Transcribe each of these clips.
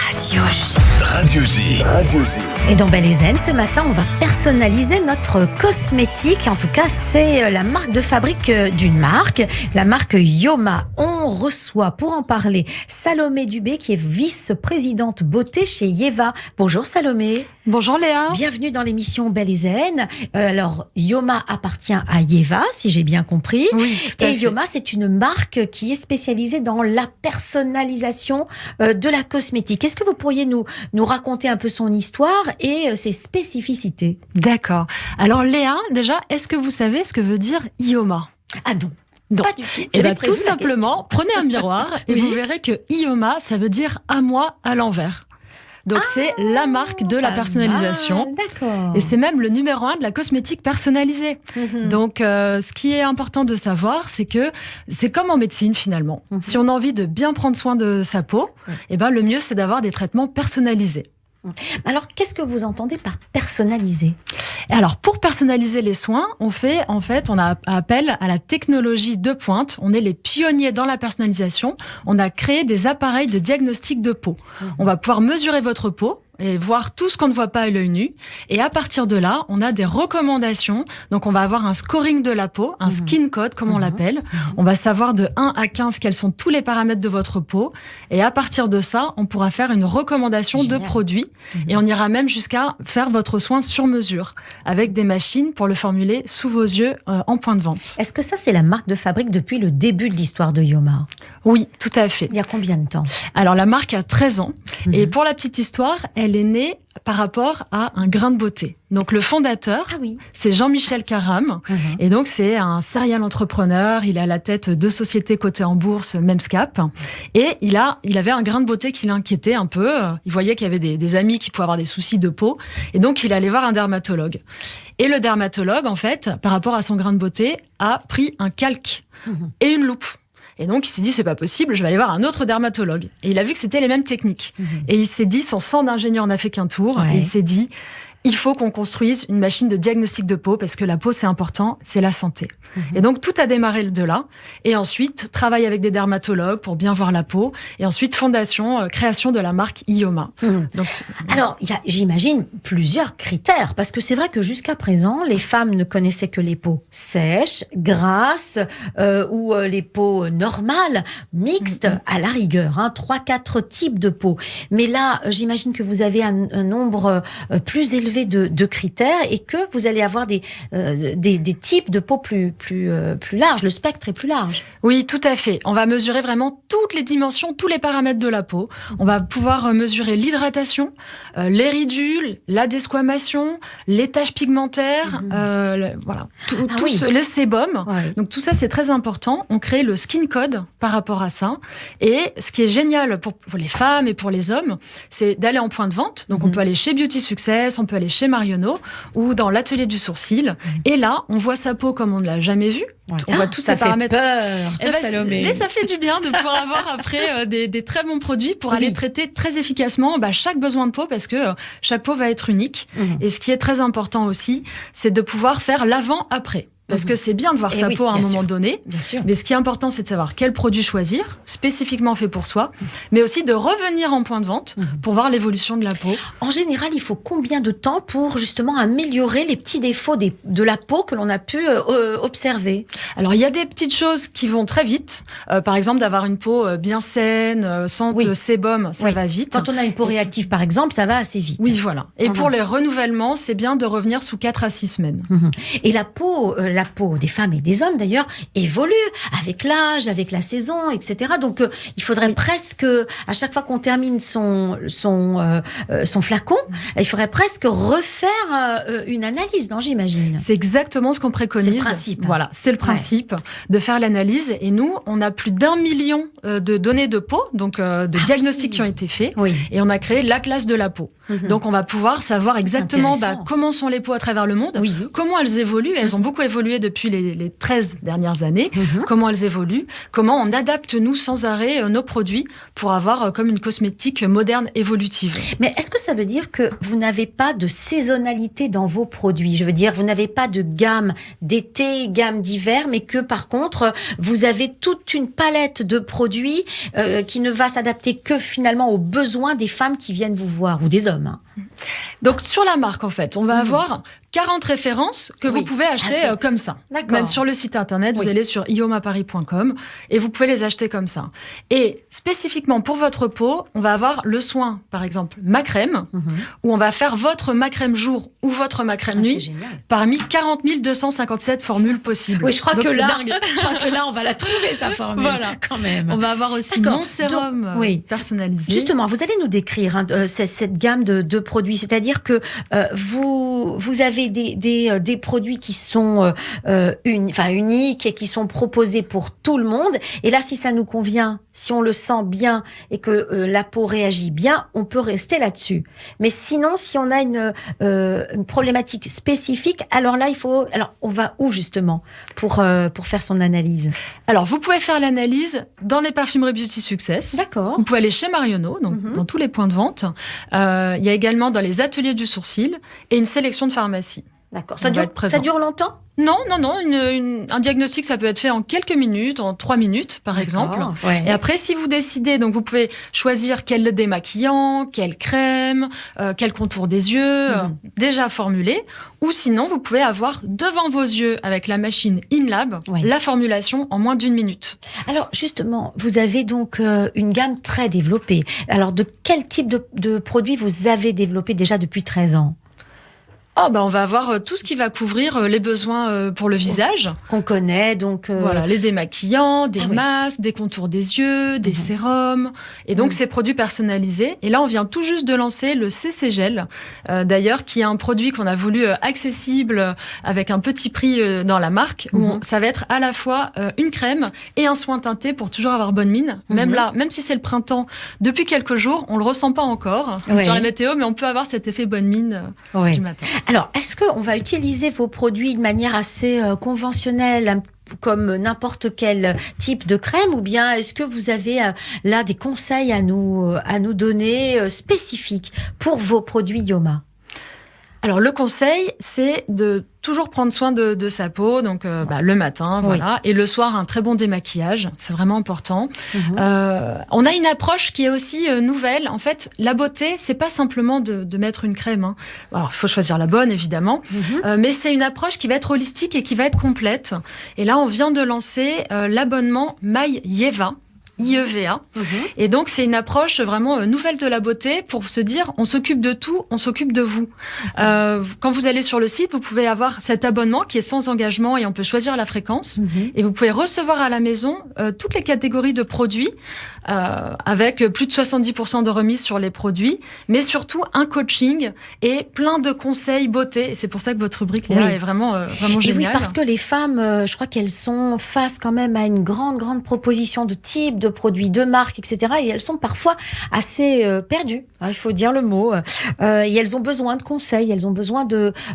Radio J. Et dans Belle et Zen, ce matin, on va personnaliser notre cosmétique. En tout cas, c'est la marque de fabrique d'une marque, la marque Yoma. On reçoit pour en parler Salomé Dubé, qui est vice-présidente beauté chez Yeva. Bonjour Salomé. Bonjour Léa. Bienvenue dans l'émission Belle et Zen. Alors, Yoma appartient à Yeva, si j'ai bien compris. Oui, tout à fait. Yoma, c'est une marque qui est spécialisée dans la personnalisation de la cosmétique. Est-ce que vous pourriez nous raconter un peu son histoire et ses spécificités? D'accord. Alors Léa, déjà, est-ce que vous savez ce que veut dire Yoma? Ah non. Non. Pas du tout. Et bien tout simplement, prenez un miroir et vous verrez que Yoma, ça veut dire à moi à l'envers. Donc c'est la marque de la personnalisation. D'accord. Et c'est même le numéro 1 de la cosmétique personnalisée. Donc ce qui est important de savoir, c'est que c'est comme en médecine finalement. Si on a envie de bien prendre soin de sa peau, eh ben, le mieux c'est d'avoir des traitements personnalisés. Alors, qu'est-ce que vous entendez par personnaliser? Alors, pour personnaliser les soins, on a appel à la technologie de pointe. On est les pionniers dans la personnalisation. On a créé des appareils de diagnostic de peau. On va pouvoir mesurer votre peau et voir tout ce qu'on ne voit pas à l'œil nu. Et à partir de là, on a des recommandations. Donc, on va avoir un scoring de la peau, un skin code, comme on l'appelle. On va savoir de 1 à 15 quels sont tous les paramètres de votre peau. Et à partir de ça, on pourra faire une recommandation de produits. Et on ira même jusqu'à faire votre soin sur mesure, avec des machines pour le formuler sous vos yeux en point de vente. Est-ce que ça, c'est la marque de fabrique depuis le début de l'histoire de Yoma? Oui, tout à fait. Il y a combien de temps? Alors, la marque a 13 ans. Et pour la petite histoire, elle est née par rapport à un grain de beauté. Donc, le fondateur, c'est Jean-Michel Caram. Et donc, c'est un serial entrepreneur. Il est à la tête de sociétés cotées en bourse, Memscap. Et il avait un grain de beauté qui l'inquiétait un peu. Il voyait qu'il y avait des amis qui pouvaient avoir des soucis de peau. Et donc, il allait voir un dermatologue. Et le dermatologue, en fait, par rapport à son grain de beauté, a pris un calque et une loupe. Et donc, il s'est dit, c'est pas possible, je vais aller voir un autre dermatologue. Et il a vu que c'était les mêmes techniques. Et il s'est dit, son sang d'ingénieur n'a fait qu'un tour. Et il s'est dit, il faut qu'on construise une machine de diagnostic de peau parce que la peau, c'est important, c'est la santé. Et donc, tout a démarré de là. Et ensuite, travail avec des dermatologues pour bien voir la peau. Et ensuite, création de la marque Yoma. Donc, alors, il y a, j'imagine, plusieurs critères. Parce que c'est vrai que jusqu'à présent, les femmes ne connaissaient que les peaux sèches, grasses, ou les peaux normales, mixtes, à la rigueur. 3-4 types de peau. Mais là, j'imagine que vous avez un nombre plus élevé de critères et que vous allez avoir des types de peau plus large, le spectre est plus large. Oui, tout à fait. On va mesurer vraiment toutes les dimensions, tous les paramètres de la peau. On va pouvoir mesurer l'hydratation, les ridules, la desquamation, les taches pigmentaires, le sébum. Donc tout ça, c'est très important. On crée le skin code par rapport à ça. Et ce qui est génial pour les femmes et pour les hommes, c'est d'aller en point de vente. Donc on peut aller chez Beauty Success, on peut aller chez Marionneau ou dans l'atelier du sourcil. Et là, on voit sa peau comme on ne l'a jamais vue. On voit tous ces paramètres. Peur, Salomé. Mais ça fait du bien de pouvoir avoir après des très bons produits pour aller traiter très efficacement chaque besoin de peau parce que chaque peau va être unique. Et ce qui est très important aussi, c'est de pouvoir faire l'avant-après. Parce que c'est bien de voir sa peau à un moment donné, mais ce qui est important, c'est de savoir quel produit choisir, spécifiquement fait pour soi, mais aussi de revenir en point de vente pour voir l'évolution de la peau. En général, il faut combien de temps pour justement améliorer les petits défauts de la peau que l'on a pu observer? Alors, il y a des petites choses qui vont très vite. Par exemple, d'avoir une peau bien saine, sans sébum, ça va vite. Quand on a une peau réactive, par exemple, ça va assez vite. Oui, voilà. Et pour les renouvellements, c'est bien de revenir sous 4 à 6 semaines. Et la peau des femmes et des hommes d'ailleurs évolue avec l'âge, avec la saison, etc. Donc il faudrait presque, à chaque fois qu'on termine son flacon, il faudrait presque refaire une analyse, non, j'imagine. C'est exactement ce qu'on préconise. C'est le principe. Voilà, c'est le principe de faire l'analyse. Et nous, on a plus d'1 million de données de peau, donc de diagnostics qui ont été faits. Et on a créé l'atlas de la peau. Donc on va pouvoir savoir exactement comment sont les peaux à travers le monde, comment elles évoluent. Elles ont beaucoup évolué évolué depuis les 13 dernières années, comment elles évoluent, comment on adapte, nous, sans arrêt, nos produits pour avoir comme une cosmétique moderne évolutive. Mais est-ce que ça veut dire que vous n'avez pas de saisonnalité dans vos produits? Je veux dire, vous n'avez pas de gamme d'été, gamme d'hiver, mais que par contre, vous avez toute une palette de produits qui ne va s'adapter que finalement aux besoins des femmes qui viennent vous voir, ou des hommes. Donc, sur la marque, en fait, on va avoir 40 références que vous pouvez acheter comme ça. Même sur le site internet, vous allez sur iomaparis.com et vous pouvez les acheter comme ça. Et spécifiquement pour votre peau, on va avoir le soin, par exemple, ma crème, où on va faire votre ma crème jour ou votre ma crème nuit parmi 40 257 formules possibles. Oui, je crois que là, on va la trouver, sa formule, quand même. On va avoir aussi mon sérum personnalisé. Justement, vous allez nous décrire cette gamme de produits, c'est-à-dire que vous avez des produits qui sont uniques et qui sont proposés pour tout le monde. Et là, si ça nous convient, si on le sent bien et que la peau réagit bien, on peut rester là-dessus. Mais sinon, si on a une problématique spécifique, alors là, on va où justement pour faire son analyse? Alors, vous pouvez faire l'analyse dans les parfumeries Beauty Success. D'accord. Vous pouvez aller chez Marionneau, donc dans tous les points de vente. Il y a également dans les ateliers du sourcil et une sélection de pharmacies. D'accord. Ça dure longtemps? Non. Un diagnostic, ça peut être fait en quelques minutes, en 3 minutes, par exemple. Ouais. Et après, si vous décidez, donc vous pouvez choisir quel démaquillant, quelle crème, quel contour des yeux, déjà formulé. Ou sinon, vous pouvez avoir devant vos yeux, avec la machine InLab, la formulation en moins d'1 minute. Alors, justement, vous avez donc une gamme très développée. Alors, de quel type de produits vous avez développé déjà depuis 13 ans? On va avoir tout ce qui va couvrir les besoins pour le visage. Qu'on connaît, donc... Voilà, les démaquillants, des masques, des contours des yeux, des sérums. Et donc, ces produits personnalisés. Et là, on vient tout juste de lancer le CC Gel, d'ailleurs, qui est un produit qu'on a voulu accessible avec un petit prix dans la marque, où ça va être à la fois une crème et un soin teinté pour toujours avoir bonne mine. Même là, même si c'est le printemps, depuis quelques jours, on le ressent pas encore sur la météo, mais on peut avoir cet effet bonne mine du matin. Alors, est-ce qu'on va utiliser vos produits de manière assez conventionnelle, comme n'importe quel type de crème, ou bien est-ce que vous avez là des conseils à nous donner spécifiques pour vos produits Yoma? Alors, le conseil, c'est de toujours prendre soin de sa peau, donc le matin, voilà, et le soir, un très bon démaquillage, c'est vraiment important. On a une approche qui est aussi nouvelle. En fait, la beauté, c'est pas simplement de mettre une crème. Alors, il faut choisir la bonne, évidemment, mais c'est une approche qui va être holistique et qui va être complète. Et là, on vient de lancer l'abonnement MyYeva. IEVA. Et donc, c'est une approche vraiment nouvelle de la beauté pour se dire, on s'occupe de tout, on s'occupe de vous. Quand vous allez sur le site, vous pouvez avoir cet abonnement qui est sans engagement et on peut choisir la fréquence. Et vous pouvez recevoir à la maison toutes les catégories de produits avec plus de 70% de remise sur les produits, mais surtout un coaching et plein de conseils beauté. Et c'est pour ça que votre rubrique, Léa, est vraiment géniale. Et oui, parce que les femmes, je crois qu'elles sont face quand même à une grande proposition de type, de produits, de marques, etc. Et elles sont parfois assez perdues, il faut dire le mot. Et elles ont besoin de conseils, elles ont besoin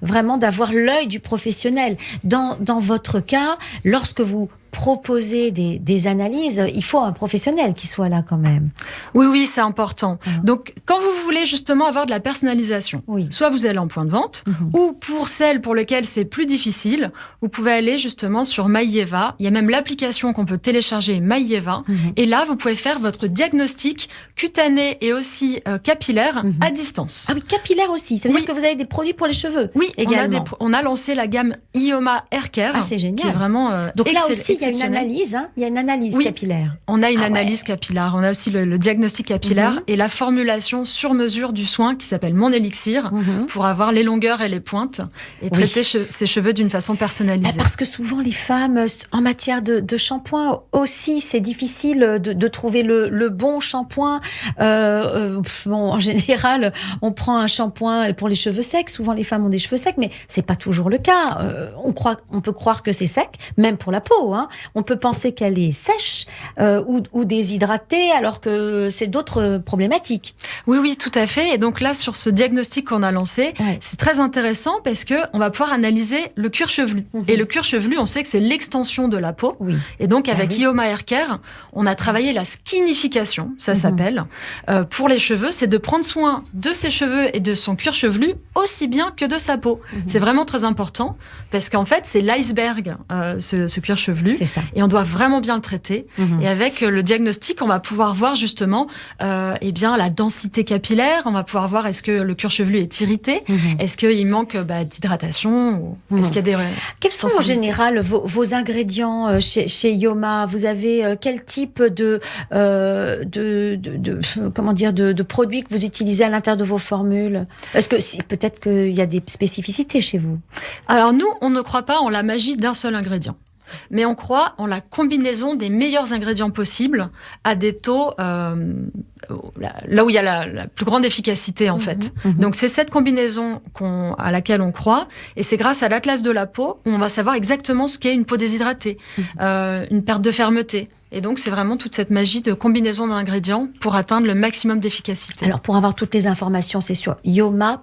vraiment d'avoir l'œil du professionnel. Dans votre cas, lorsque vous proposer des analyses, il faut un professionnel qui soit là quand même. Oui, c'est important. Donc, quand vous voulez justement avoir de la personnalisation, soit vous allez en point de vente, ou pour celles pour lesquelles c'est plus difficile, vous pouvez aller justement sur MyYeva. Il y a même l'application qu'on peut télécharger, MyYeva. Et là, vous pouvez faire votre diagnostic cutané et aussi capillaire à distance. Ah oui, capillaire aussi. Ça veut dire que vous avez des produits pour les cheveux. Oui, également. On a lancé la gamme Ioma Hair Care. Ah, c'est génial. Qui est vraiment donc là aussi, il y a une analyse, il y a une analyse capillaire. On a une analyse capillaire, on a aussi le diagnostic capillaire et la formulation sur mesure du soin qui s'appelle Mon Élixir pour avoir les longueurs et les pointes et traiter ses cheveux d'une façon personnalisée. Parce que souvent les femmes, en matière de shampoing aussi, c'est difficile de trouver le bon shampoing. En général, on prend un shampoing pour les cheveux secs. Souvent les femmes ont des cheveux secs, mais c'est pas toujours le cas. On peut croire que c'est sec, même pour la peau. on peut penser qu'elle est sèche ou déshydratée, alors que c'est d'autres problématiques. Oui, tout à fait. Et donc là, sur ce diagnostic qu'on a lancé, c'est très intéressant parce que on va pouvoir analyser le cuir chevelu. Et le cuir chevelu, on sait que c'est l'extension de la peau. Et donc, avec Ioma Hair Care, on a travaillé la skinification, ça s'appelle. Pour les cheveux, c'est de prendre soin de ses cheveux et de son cuir chevelu aussi bien que de sa peau. C'est vraiment très important parce qu'en fait, c'est l'iceberg, ce cuir chevelu. C'est ça. Et on doit vraiment bien le traiter. Et avec le diagnostic, on va pouvoir voir justement la densité capillaire. On va pouvoir voir est-ce que le cuir chevelu est irrité, est-ce qu'il manque d'hydratation, ou est-ce qu'il y a des Quels sont en général vos ingrédients chez Ioma? Vous avez quel type de produits que vous utilisez à l'intérieur de vos formules? Est-ce que peut-être qu'il y a des spécificités chez vous? Alors nous, on ne croit pas en la magie d'un seul ingrédient. Mais on croit en la combinaison des meilleurs ingrédients possibles à des taux là où il y a la plus grande efficacité en fait. Donc c'est cette combinaison à laquelle on croit, et c'est grâce à l'atlas de la peau où on va savoir exactement ce qu'est une peau déshydratée, une perte de fermeté. Et donc, c'est vraiment toute cette magie de combinaison d'ingrédients pour atteindre le maximum d'efficacité. Alors, pour avoir toutes les informations, c'est sur ioma.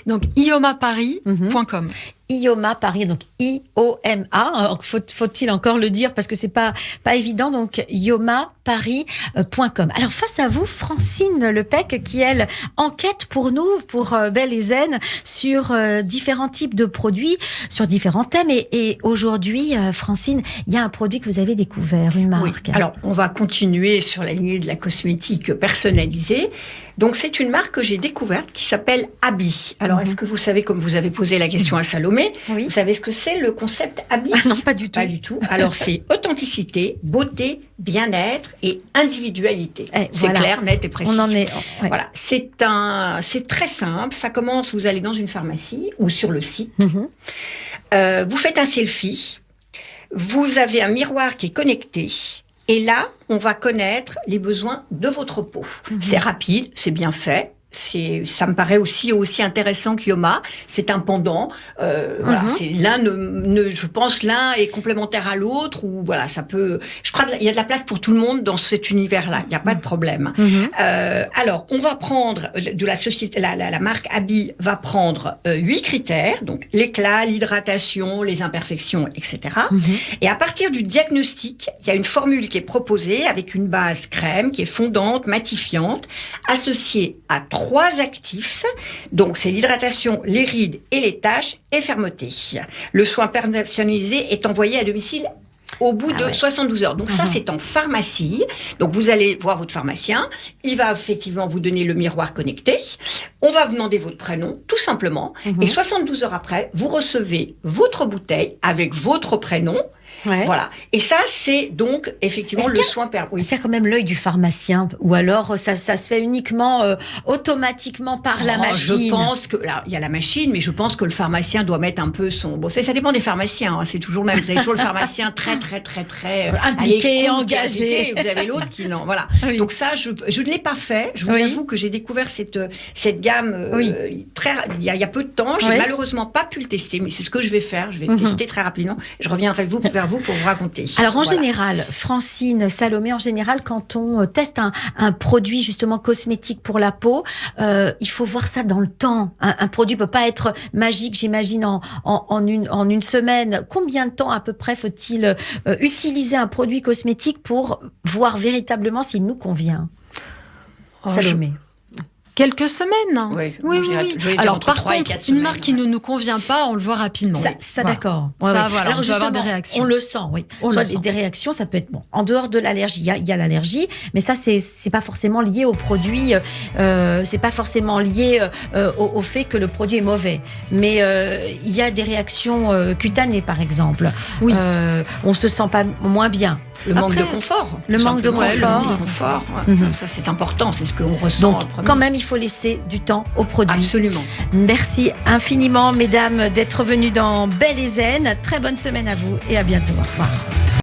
Donc, iomaparis.com. Ioma Paris, donc I-O-M-A. Faut-il encore le dire parce que c'est pas évident. Donc, iomaparis.com. Alors, face à vous, Francine Lepec, qui, elle, enquête pour nous, pour Belle et Zen, sur différents types de produits, sur différents thèmes. Et aujourd'hui, Francine, il y a un produit que vous avez découvert, une marque. Oui. Alors, on va continuer sur la lignée de la cosmétique personnalisée. Donc, c'est une marque que j'ai découverte qui s'appelle Abi. Alors, est-ce que vous savez, comme vous avez posé la question à Salomé, vous savez ce que c'est le concept Abi? Non, pas du tout. Pas du tout. Alors, c'est authenticité, beauté, bien-être et individualité. C'est clair, net et précis. On en est. Voilà. C'est très simple. Ça commence, vous allez dans une pharmacie ou sur le site. Vous faites un selfie. Vous avez un miroir qui est connecté. Et là, on va connaître les besoins de votre peau. C'est rapide, c'est bien fait. Ça me paraît aussi intéressant qu'Ioma. C'est un pendant. Voilà, c'est je pense l'un est complémentaire à l'autre, ou voilà, ça peut. Je crois qu'il y a de la place pour tout le monde dans cet univers-là. Il n'y a pas de problème. Alors, on va prendre de la société, la marque Abi va prendre 8 critères, donc l'éclat, l'hydratation, les imperfections, etc. Et à partir du diagnostic, il y a une formule qui est proposée avec une base crème qui est fondante, matifiante, associée à 3 actifs, donc c'est l'hydratation, les rides et les taches et fermeté. Le soin personnalisé est envoyé à domicile au bout de 72 heures. Donc ça, c'est en pharmacie. Donc vous allez voir votre pharmacien. Il va effectivement vous donner le miroir connecté. On va vous demander votre prénom, tout simplement. Et 72 heures après, vous recevez votre bouteille avec votre prénom. Voilà. Et ça, c'est donc effectivement le soin Est-ce qu'il y a quand même l'œil du pharmacien, ou alors ça se fait uniquement automatiquement par la machine? Je pense que là, il y a la machine, mais je pense que le pharmacien doit mettre un peu son. Bon, ça dépend des pharmaciens. C'est toujours le même. Vous avez toujours le pharmacien très impliqué, engagé. Vous avez l'autre qui non. Voilà. Donc ça, je ne l'ai pas fait. Je vous avoue que j'ai découvert cette gamme il y a peu de temps. J'ai malheureusement pas pu le tester, mais c'est ce que je vais faire. Je vais le tester très rapidement. Je reviendrai vers vous pour vous raconter. Alors en général, Francine, Salomé, en général, quand on teste un produit justement cosmétique pour la peau, il faut voir ça dans le temps. Un produit peut pas être magique, j'imagine, en une semaine. Combien de temps à peu près faut-il utiliser un produit cosmétique pour voir véritablement s'il nous convient? Salomé. Quelques semaines. Oui. Alors, par contre, une marque qui ne nous convient pas, on le voit rapidement. Ça d'accord. Voilà, alors, on va avoir des réactions. On le sent, oui. Des réactions, ça peut être bon. En dehors de l'allergie, il y a l'allergie, mais ça, c'est pas forcément lié au produit. C'est pas forcément lié au fait que le produit est mauvais. Mais il y a des réactions cutanées, par exemple. Oui. On se sent pas moins bien. Le manque de confort. Le manque de confort. Ça, c'est important. C'est ce qu'on ressent. Donc, quand même, il faut laisser du temps au produit. Absolument. Merci infiniment, mesdames, d'être venues dans Belle et Zen. Très bonne semaine à vous et à bientôt. Au revoir.